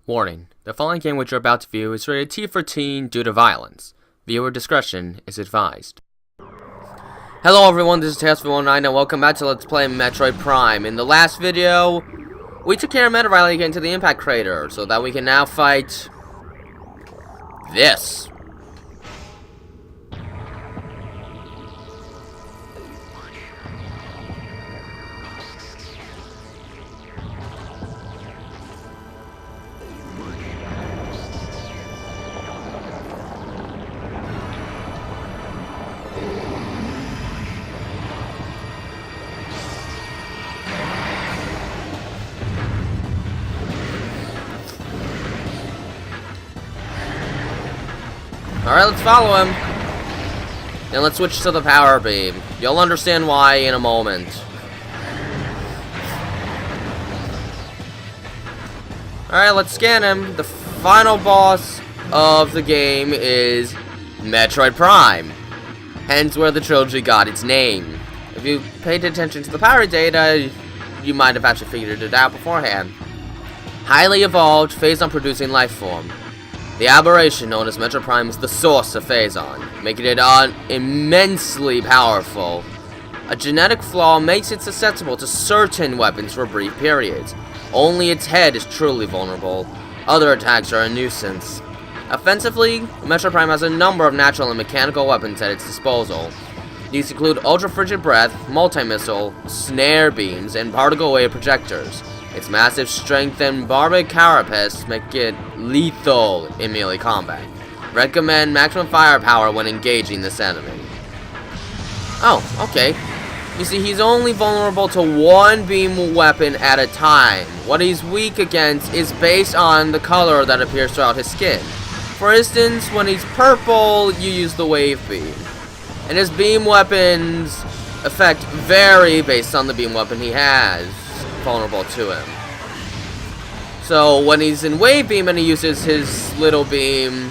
Warning: the following game which you're about to view is rated T for teen due to violence. Viewer discretion is advised. Hello everyone, this is Phazon and welcome back to Let's Play Metroid Prime. In the last video, we took care of Metroid Prime into the Impact Crater, so that we can now fight this. Alright, let's follow him. Then let's switch to the power beam. You'll understand why in a moment. Alright, let's scan him. The final boss of the game is Metroid Prime. Hence where the trilogy got its name. If you paid attention to the power data, you might have actually figured it out beforehand. Highly evolved, Phazon producing life form. The aberration known as Metroid Prime is the source of Phazon, making it immensely powerful. A genetic flaw makes it susceptible to certain weapons for brief periods. Only its head is truly vulnerable. Other attacks are a nuisance. Offensively, Metroid Prime has a number of natural and mechanical weapons at its disposal. These include ultra-frigid breath, multi-missile, snare beams, and particle wave projectors. Its massive strength and barbaric carapace make it lethal in melee combat. Recommend maximum firepower when engaging this enemy. Oh, okay. You see, he's only vulnerable to one beam weapon at a time. What he's weak against is based on the color that appears throughout his skin. For instance, when he's purple, you use the wave beam. And his beam weapons effect vary based on the beam weapon he has vulnerable to him. So when he's in wave beam and he uses his little beam,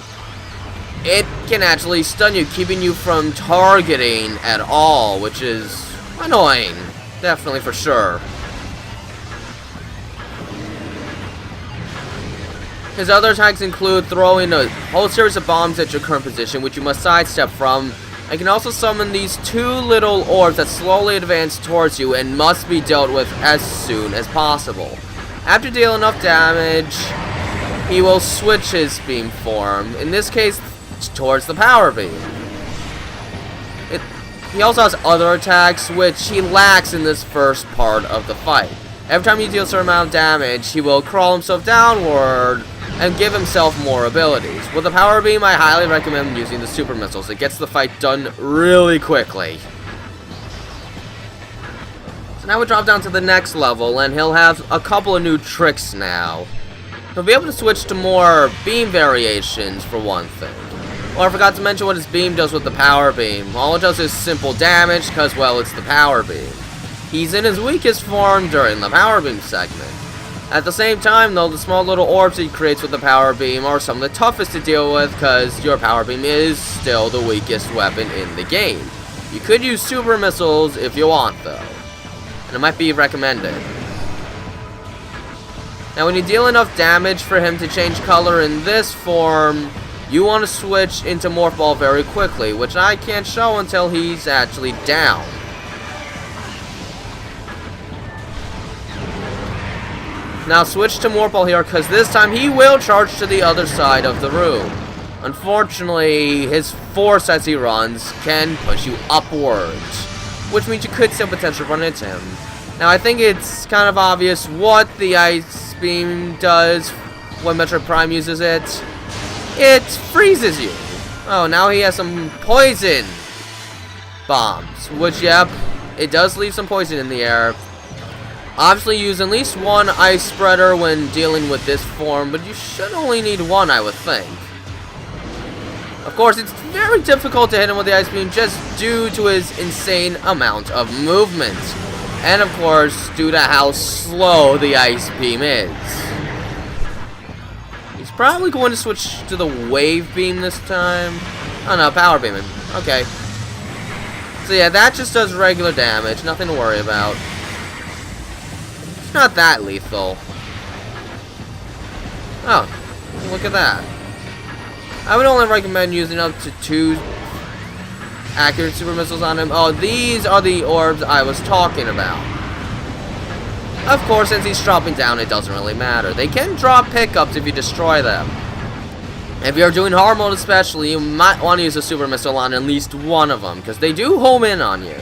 it can actually stun you, keeping you from targeting at all, which is annoying, definitely for sure. His other attacks include throwing a whole series of bombs at your current position, which you must sidestep from. I can also summon these two little orbs that slowly advance towards you and must be dealt with as soon as possible. After dealing enough damage, he will switch his beam form, in this case towards the power beam. He also has other attacks which he lacks in this first part of the fight. Every time you deal a certain amount of damage, he will crawl himself downward and give himself more abilities. With the power beam, I highly recommend using the super missiles. It gets the fight done really quickly. So now we drop down to the next level, and he'll have a couple of new tricks now. He'll be able to switch to more beam variations, for one thing. Oh, I forgot to mention what his beam does with the power beam. All it does is simple damage, because, well, it's the power beam. He's in his weakest form during the power beam segment. At the same time, though, the small little orbs he creates with the power beam are some of the toughest to deal with, because your power beam is still the weakest weapon in the game. You could use super missiles if you want, though, and it might be recommended. Now, when you deal enough damage for him to change color in this form, you want to switch into Morph Ball very quickly, which I can't show until he's actually down. Now switch to Morph Ball here, because this time he will charge to the other side of the room. Unfortunately, his force as he runs can push you upwards, which means you could still potentially run into him. Now I think it's kind of obvious what the ice beam does when Metroid Prime uses it. It freezes you. Oh, now he has some poison bombs, which, yep, it does leave some poison in the air. Obviously, use at least one ice spreader when dealing with this form, but you should only need one, I would think. Of course, it's very difficult to hit him with the ice beam just due to his insane amount of movement. And of course, due to how slow the ice beam is. He's probably going to switch to the wave beam this time. Oh no, power beam him. Okay. So yeah, that just does regular damage, nothing to worry about. Not that lethal. Oh, look at that. I would only recommend using up to 2 accurate super missiles on him. Oh, these are the orbs I was talking about. Of course, since he's dropping down, it doesn't really matter. They can drop pickups if you destroy them. If you're doing hard mode especially, you might want to use a super missile on at least one of them, because they do home in on you.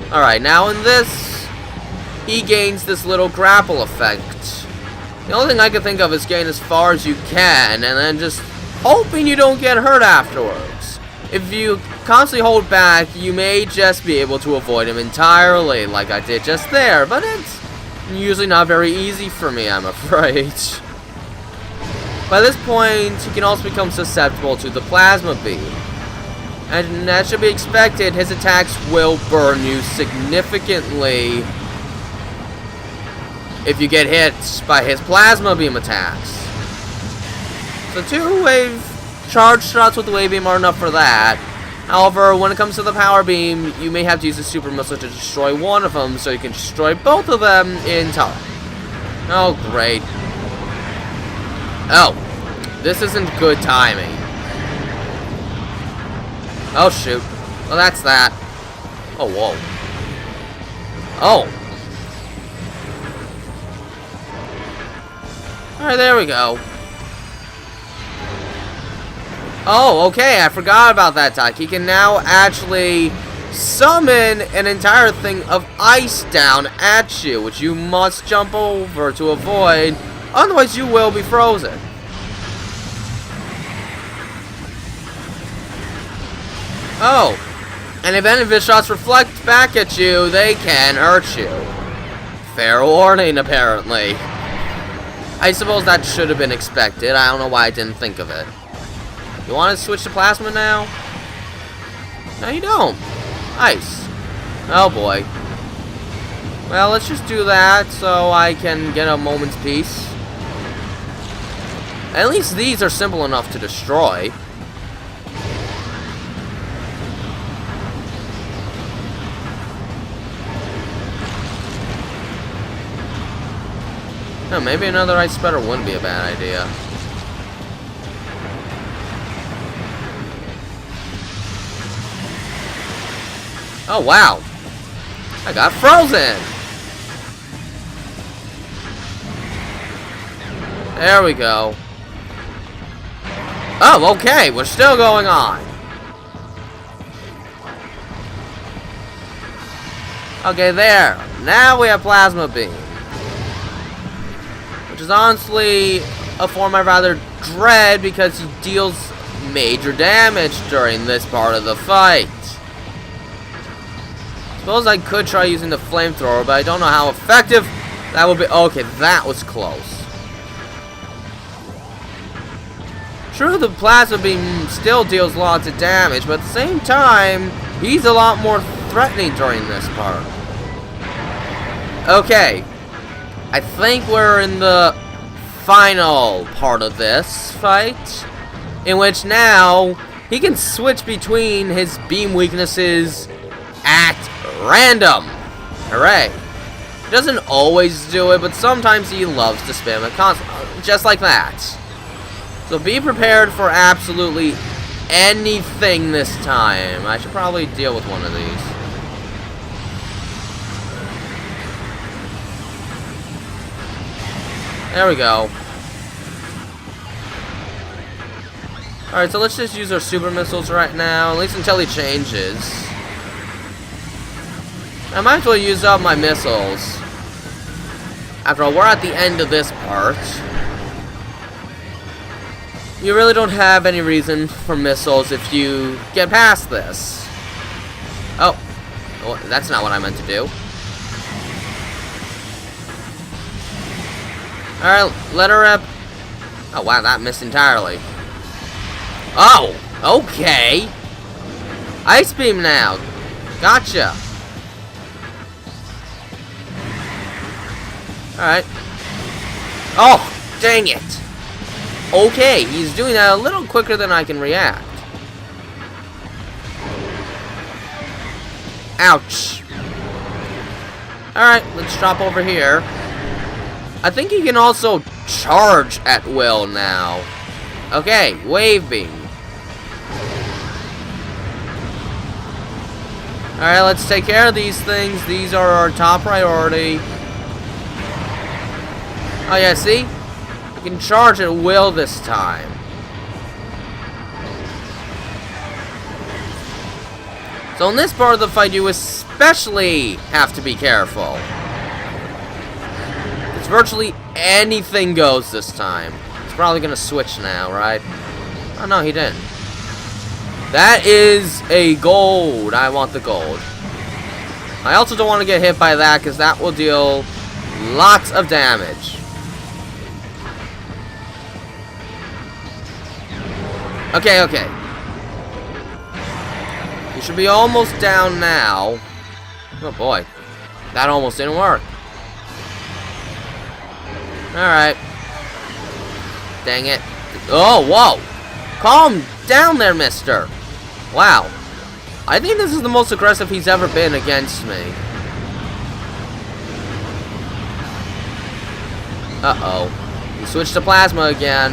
Alright, now in this, he gains this little grapple effect. The only thing I can think of is gain as far as you can, and then just hoping you don't get hurt afterwards. If you constantly hold back, you may just be able to avoid him entirely, like I did just there, but it's usually not very easy for me, I'm afraid. By this point, he can also become susceptible to the plasma beam. And that should be expected, his attacks will burn you significantly if you get hit by his plasma beam attacks. So 2 wave charge shots with the wave beam are enough for that. However, when it comes to the power beam, you may have to use a super missile to destroy one of them, so you can destroy both of them in time. Oh, great. Oh, this isn't good timing. Oh, shoot. Well, that's that. Oh, whoa. Oh. Alright, there we go. Oh, okay, I forgot about that attack. He can now actually summon an entire thing of ice down at you, which you must jump over to avoid, otherwise you will be frozen. Oh, and if any of his shots reflect back at you, they can hurt you. Fair warning, apparently. I suppose that should have been expected. I don't know why I didn't think of it. You want to switch to plasma now? No, you don't. Ice. Oh, boy. Well, let's just do that so I can get a moment's peace. At least these are simple enough to destroy. Oh, maybe another ice spreader wouldn't be a bad idea. Oh, wow. I got frozen. There we go. Oh, okay. We're still going on. Okay, there. Now we have Plasma Beam. Which is honestly a form I rather dread because he deals major damage during this part of the fight. Suppose I could try using the flamethrower, but I don't know how effective that would be. Okay, that was close. True, the plasma beam still deals lots of damage, but at the same time, he's a lot more threatening during this part. Okay, I think we're in the final part of this fight, in which now he can switch between his beam weaknesses at random. Hooray. He doesn't always do it, but sometimes he loves to spam it constantly, just like that. So be prepared for absolutely anything this time. I should probably deal with one of these. There we go. Alright, so let's just use our super missiles right now, at least until he changes. I might as well use up my missiles. After all, we're at the end of this part. You really don't have any reason for missiles if you get past this. Oh, that's not what I meant to do. Alright, let her rip. Oh, wow, that missed entirely. Oh, okay. Ice beam now. Gotcha. Alright. Oh, dang it. Okay, he's doing that a little quicker than I can react. Ouch. Alright, let's drop over here. I think he can also charge at will now. Okay, wave beam. Alright, let's take care of these things. These are our top priority. Oh yeah, see? We can charge at will this time. So in this part of the fight, you especially have to be careful. It's virtually anything goes this time. He's probably gonna switch now, right? Oh no, he didn't. That is a gold. I want the gold. I also don't want to get hit by that because that will deal lots of damage. Okay, okay. You should be almost down now. Oh boy. That almost didn't work. Alright. Dang it. Oh, whoa. Calm down there, mister. Wow. I think this is the most aggressive he's ever been against me. Uh-oh. He switched to plasma again.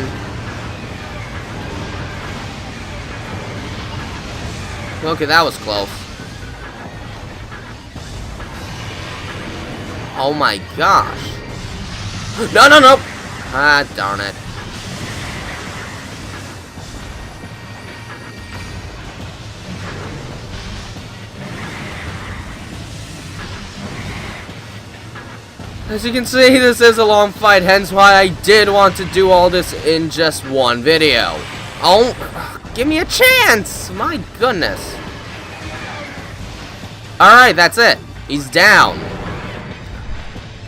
Okay, that was close. Oh my gosh. No, no, no! Ah, darn it. As you can see, this is a long fight, hence why I did want to do all this in just one video. Oh, give me a chance! My goodness. Alright, that's it. He's down.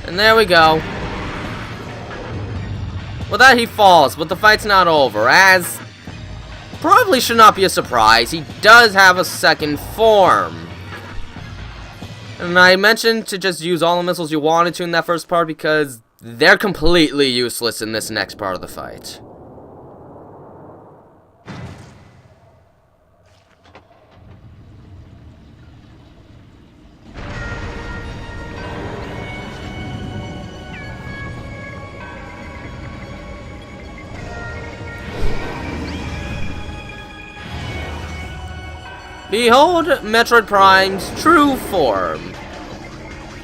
And there we go. With that, he falls, but the fight's not over, as probably should not be a surprise. He does have a second form. And I mentioned to just use all the missiles you wanted to in that first part because they're completely useless in this next part of the fight. Behold Metroid Prime's true form.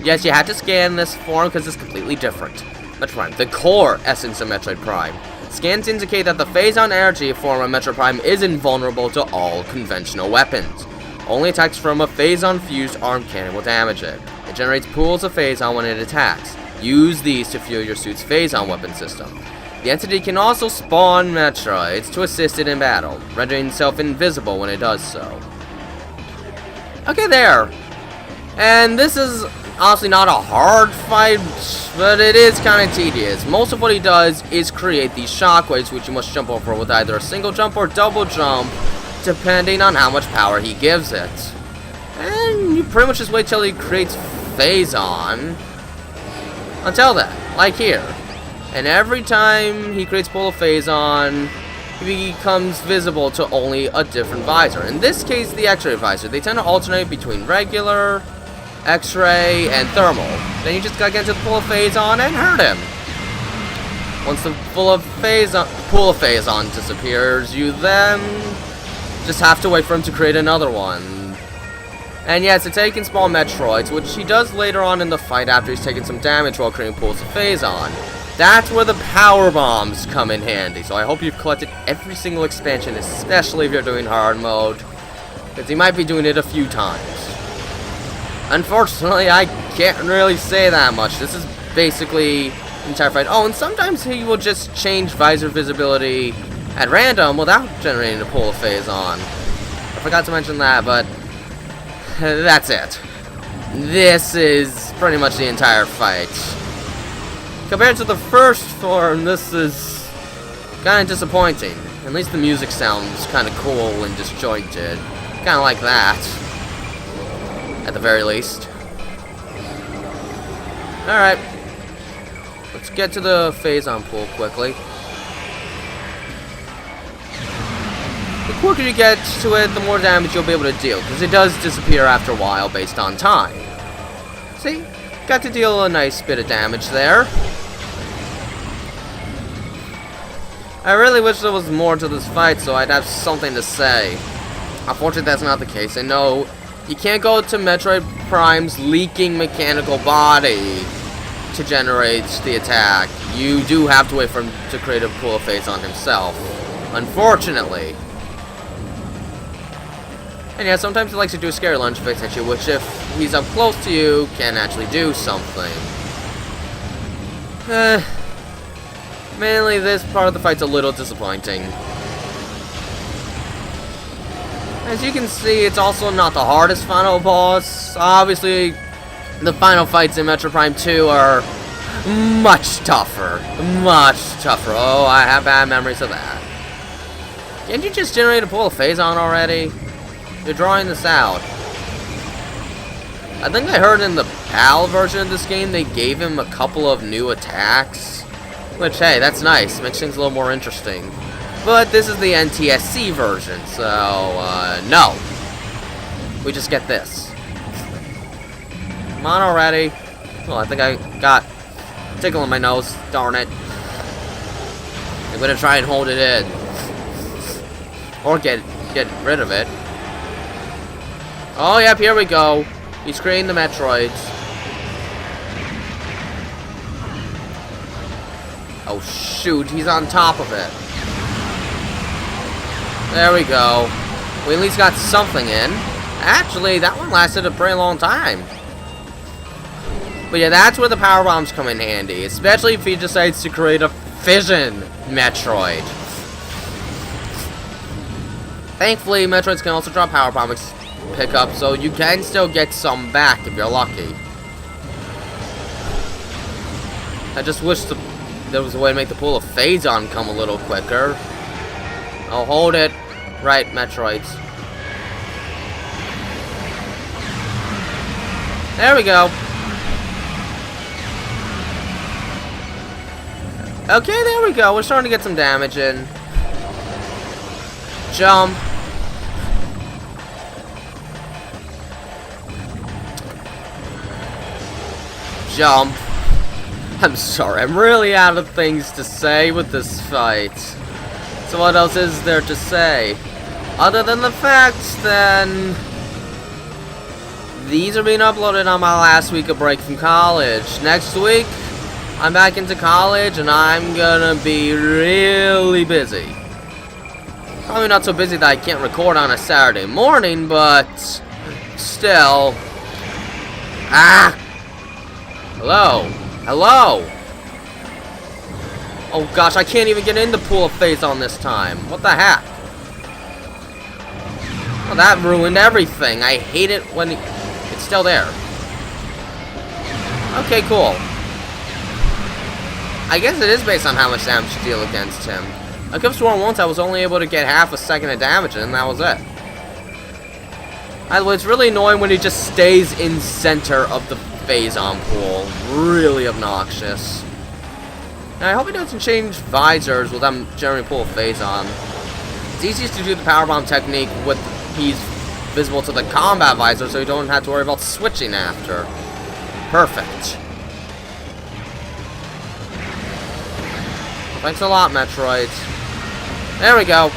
Yes, you had to scan this form because it's completely different. Metroid Prime, the core essence of Metroid Prime. Scans indicate that the Phazon energy form of Metroid Prime is invulnerable to all conventional weapons. Only attacks from a Phazon-fused arm cannon will damage it. It generates pools of Phazon when it attacks. Use these to fuel your suit's Phazon weapon system. The entity can also spawn Metroids to assist it in battle, rendering itself invisible when it does so. Okay, there. And this is honestly not a hard fight, but it is kind of tedious. Most of what he does is create these shockwaves, which you must jump over with either a single jump or double jump, depending on how much power he gives it. And you pretty much just wait till he creates Phazon. Until then, like here. And every time he creates pool of Phazon, he becomes visible to only a different visor. In this case, the X-ray visor. They tend to alternate between regular, X-ray, and thermal. Then you just gotta get into the pool of Phazon and hurt him. Once the pool of Phazon disappears, you then just have to wait for him to create another one. And yes, it's taking small Metroids, which he does later on in the fight after he's taken some damage while creating pools of Phazon. That's where the power bombs come in handy, so I hope you've collected every single expansion, especially if you're doing hard mode, because he might be doing it a few times. Unfortunately, I can't really say that much. This is basically the entire fight. Oh, and sometimes he will just change visor visibility at random without generating a pool of Phazon. I forgot to mention that, but that's it. This is pretty much the entire fight. Compared to the first form, this is kind of disappointing. At least the music sounds kind of cool and disjointed. Kind of like that. At the very least. Alright. Let's get to the Phazon pool quickly. The quicker you get to it, the more damage you'll be able to deal, because it does disappear after a while based on time. See? Got to deal a nice bit of damage there. I really wish there was more to this fight so I'd have something to say. Unfortunately, that's not the case. I know you can't go to Metroid Prime's leaking mechanical body to generate the attack. You do have to wait for him to create a pool of Phazon himself. Unfortunately. And yeah, sometimes he likes to do a scary lunge face at you, which if he's up close to you, can actually do something. Mainly this part of the fight's a little disappointing. As you can see, it's also not the hardest final boss. Obviously, the final fights in Metroid Prime 2 are much tougher. Much tougher. Oh, I have bad memories of that. Can't you just generate a pool of Phazon already? You're drawing this out. I think I heard in the PAL version of this game they gave him a couple of new attacks. Which, hey, that's nice. Makes things a little more interesting. But this is the NTSC version, so, no. We just get this. Come on already. Well, I think I got a tickle in my nose. Darn it. I'm gonna try and hold it in. Or get rid of it. Oh, yep, here we go. He's creating the Metroids. Oh, shoot, he's on top of it. There we go. We at least got something in. Actually, that one lasted a pretty long time. But yeah, that's where the power bombs come in handy. Especially if he decides to create a fission Metroid. Thankfully, Metroids can also drop power bomb pickup, so you can still get some back if you're lucky. I just wish there was a way to make the pool of Phazon come a little quicker. Oh, hold it. Right, Metroids. There we go. Okay, there we go. We're starting to get some damage in. Jump. Jump. I'm sorry, I'm really out of things to say with this fight. So what else is there to say? Other than the fact that these are being uploaded on my last week of break from college. Next week, I'm back into college and I'm gonna be really busy. Probably not so busy that I can't record on a Saturday morning, but still. Ah! Hello? Hello? Oh gosh, I can't even get in the pool of Phazon this time. What the heck? Well, that ruined everything. I hate it when it's still there. Okay, cool. I guess it is based on how much damage you deal against him. I could have sworn once I was only able to get half a second of damage and that was it. Either way, it's really annoying when he just stays in center of the Phazon pool. Really obnoxious. Now, I hope he doesn't change visors with them generating pool of Phazon. It's easiest to do the power bomb technique with he's visible to the combat visor, so you don't have to worry about switching after. Perfect. Thanks a lot, Metroids. There we go.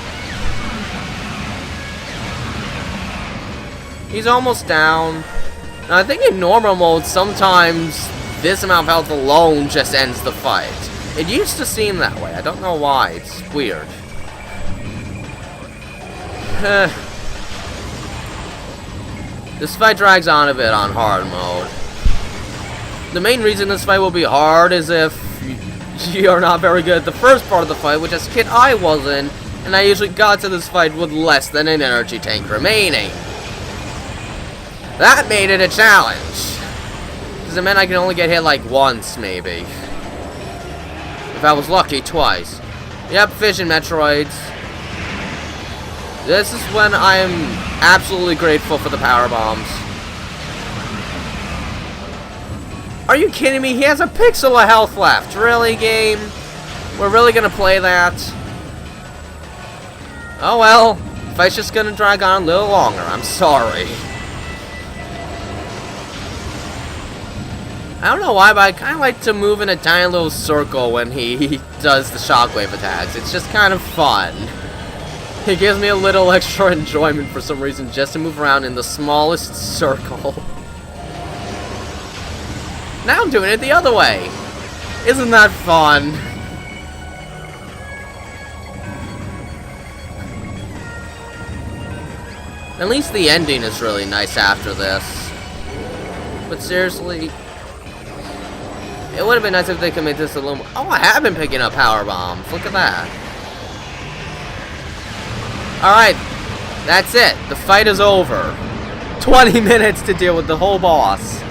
He's almost down. Now, I think in normal mode, sometimes this amount of health alone just ends the fight. It used to seem that way. I don't know why. It's weird. This fight drags on a bit on hard mode. The main reason this fight will be hard is if you are not very good at the first part of the fight, which as a kid I wasn't, and I usually got to this fight with less than an energy tank remaining. That made it a challenge. Because it meant I could only get hit like once, maybe. If I was lucky, twice. Yep, Fission Metroids. This is when I am absolutely grateful for the power bombs. Are you kidding me? He has a pixel of health left. Really, game? We're really gonna play that? Oh well. The fight's just gonna drag on a little longer. I'm sorry. I don't know why, but I kind of like to move in a tiny little circle when he does the shockwave attacks. It's just kind of fun. It gives me a little extra enjoyment for some reason just to move around in the smallest circle. Now I'm doing it the other way. Isn't that fun? At least the ending is really nice after this. But seriously, it would have been nice if they could make this a little more... Oh, I have been picking up power bombs. Look at that. Alright, that's it. The fight is over. 20 minutes to deal with the whole boss.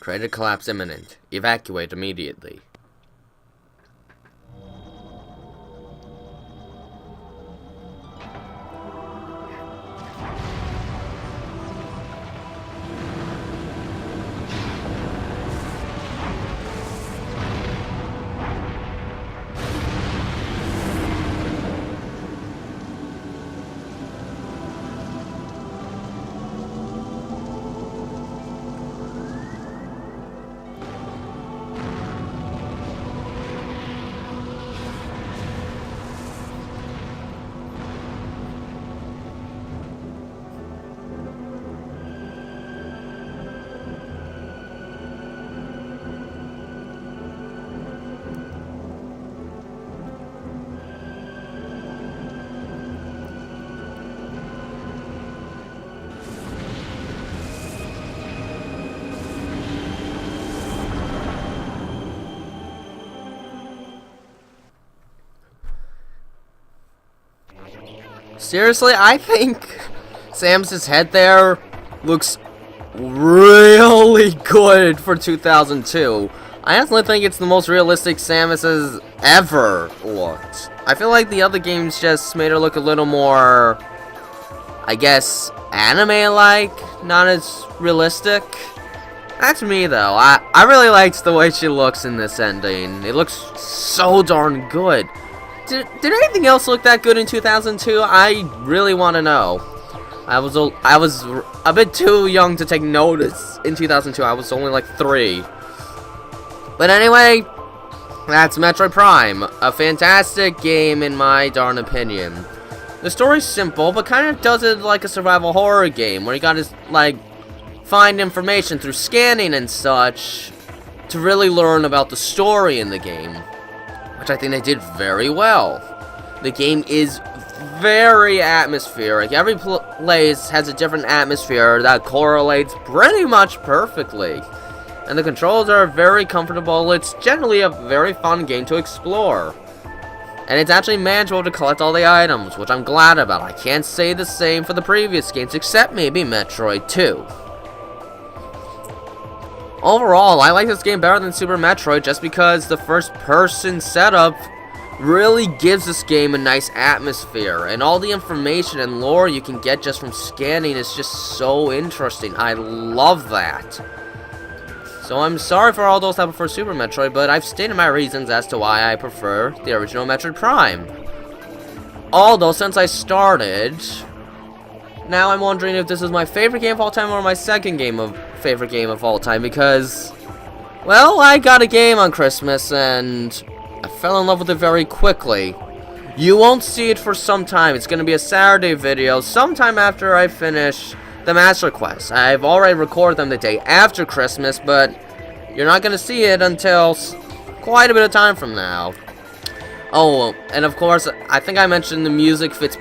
Crater collapse imminent. Evacuate immediately. Seriously, I think Samus's head there looks really good for 2002. I honestly think it's the most realistic Samus has ever looked. I feel like the other games just made her look a little more, I guess, anime-like, not as realistic. That's me, though. I really liked the way she looks in this ending. It looks so darn good. Did anything else look that good in 2002? I really want to know. I was a bit too young to take notice in 2002. I was only like 3. But anyway, that's Metroid Prime. A fantastic game in my darn opinion. The story's simple, but kind of does it like a survival horror game, where you gotta, like, find information through scanning and such to really learn about the story in the game, which I think they did very well. The game is very atmospheric. Every place has a different atmosphere that correlates pretty much perfectly. And the controls are very comfortable. It's generally a very fun game to explore. And it's actually manageable to collect all the items, which I'm glad about. I can't say the same for the previous games, except maybe Metroid 2. Overall, I like this game better than Super Metroid just because the first-person setup really gives this game a nice atmosphere, and all the information and lore you can get just from scanning is just so interesting. I love that. So I'm sorry for all those that prefer Super Metroid, but I've stated my reasons as to why I prefer the original Metroid Prime. Although, since I started, now I'm wondering if this is my favorite game of all time or my second favorite game of all time, because, well, I got a game on Christmas and I fell in love with it very quickly. You won't see it for some time. It's going to be a Saturday video sometime after I finish the Master Quest. I've already recorded them the day after Christmas, but you're not going to see it until quite a bit of time from now. Oh, and of course, I think I mentioned the music fits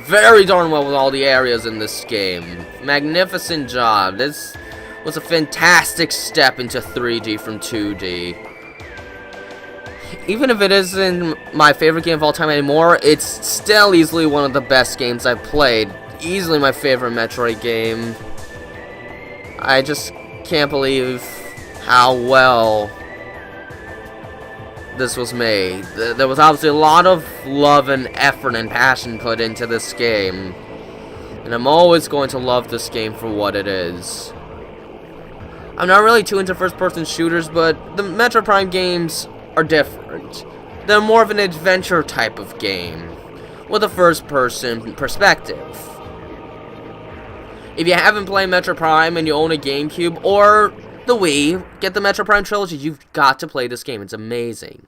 very darn well with all the areas in this game. Magnificent job. This was a fantastic step into 3D from 2D. Even if it isn't my favorite game of all time anymore, it's still easily one of the best games I've played. easily my favorite Metroid game. I just can't believe how well this was made. There was obviously a lot of love and effort and passion put into this game. And I'm always going to love this game for what it is. I'm not really too into first-person shooters, but the Metroid Prime games are different. They're more of an adventure type of game, with a first-person perspective. If you haven't played Metroid Prime and you own a GameCube or the Wii, get the Metroid Prime trilogy, you've got to play this game. It's amazing.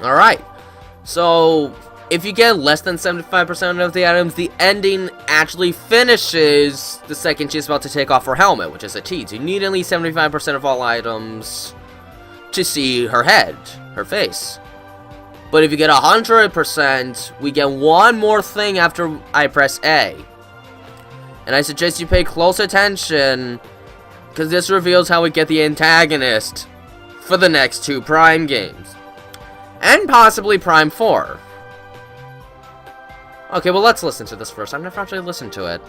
Alright, so if you get less than 75% of the items, the ending actually finishes the second she's about to take off her helmet, which is a tease. You need at least 75% of all items to see her head, her face. But if you get 100%, we get one more thing after I press A. And I suggest you pay close attention, because this reveals how we get the antagonist for the next two Prime games. And possibly Prime 4. Okay, well, let's listen to this first. I've never actually listened to it.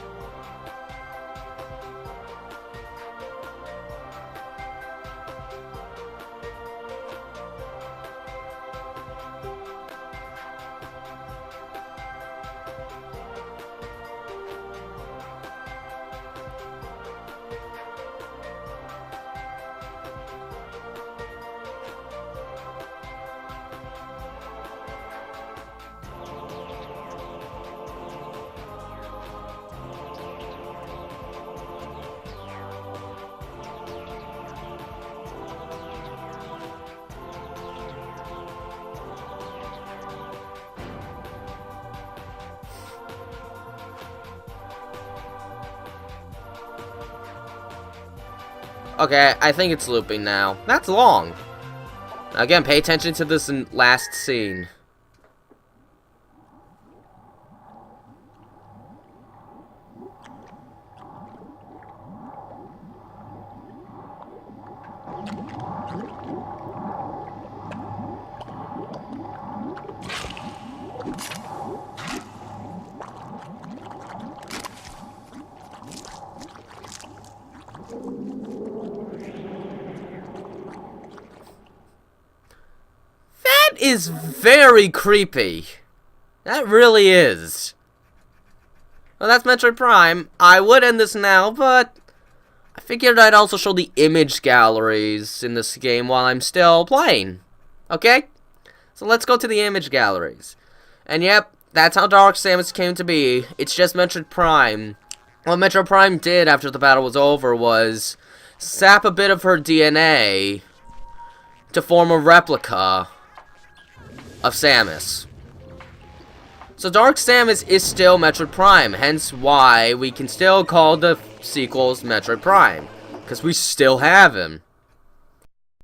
Okay, I think it's looping now. That's long. Again, pay attention to this last scene. Is very creepy. That really is. Well, that's Metroid Prime. I would end this now, but I figured I'd also show the image galleries in this game while I'm still playing. Okay? So let's go to the image galleries. And yep, that's how Dark Samus came to be. It's just Metroid Prime. What Metroid Prime did after the battle was over was sap a bit of her DNA to form a replica of Samus. So Dark Samus is still Metroid Prime, hence why we can still call the sequels Metroid Prime, because we still have him.